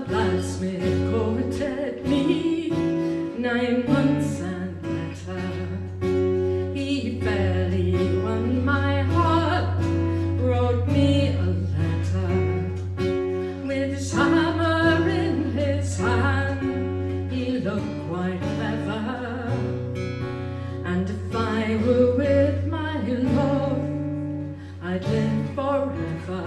Blacksmith courted me 9 months and better. He fairly won my heart, wrote me a letter. With his hammer in his hand, he looked quite clever. And if I were with my love, I'd live forever.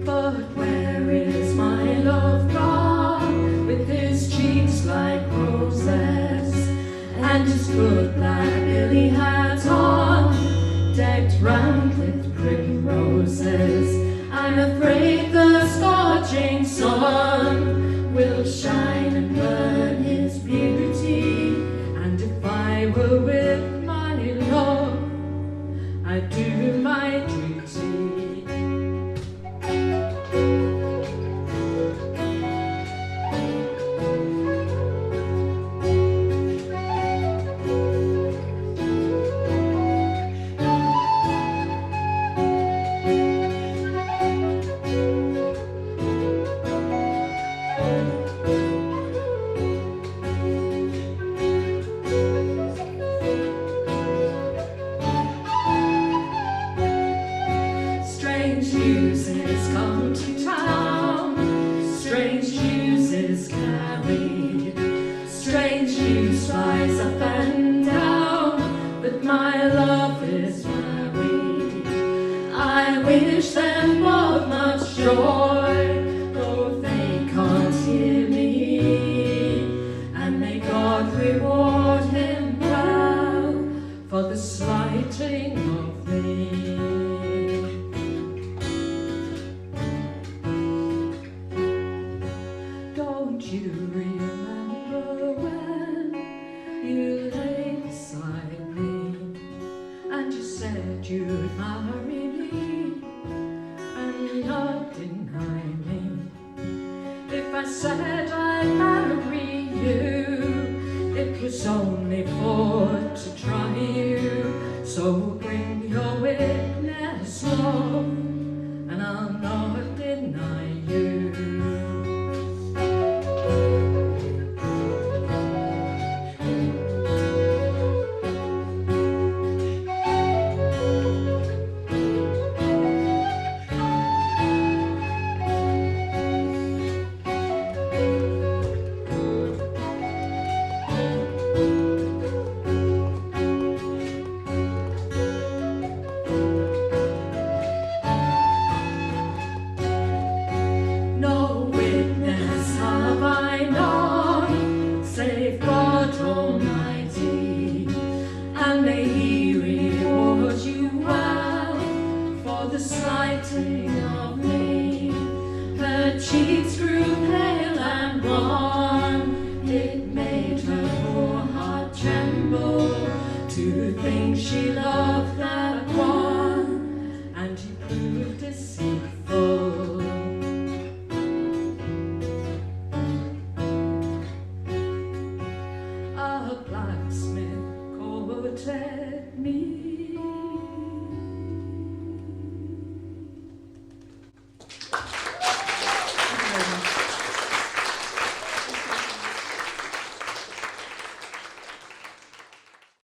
But where is my love gone, with his cheeks like roses, and his good black billy hat on, decked round with primroses? I'm afraid the scorching sun will shine and burn his beauty, and if I were with my love, I'd do my duty. Strange news is come to town, strange news is carried, strange news flies up and down, but my love is married. I wish them both much joy, though they can't hear me, and may God reward him well for the slighting of me. Don't you remember when you lay beside me, and you said you'd marry me and not deny me? If I said I'd marry you, it was only for to try you. So bring your witness, love, and I'll not deny you.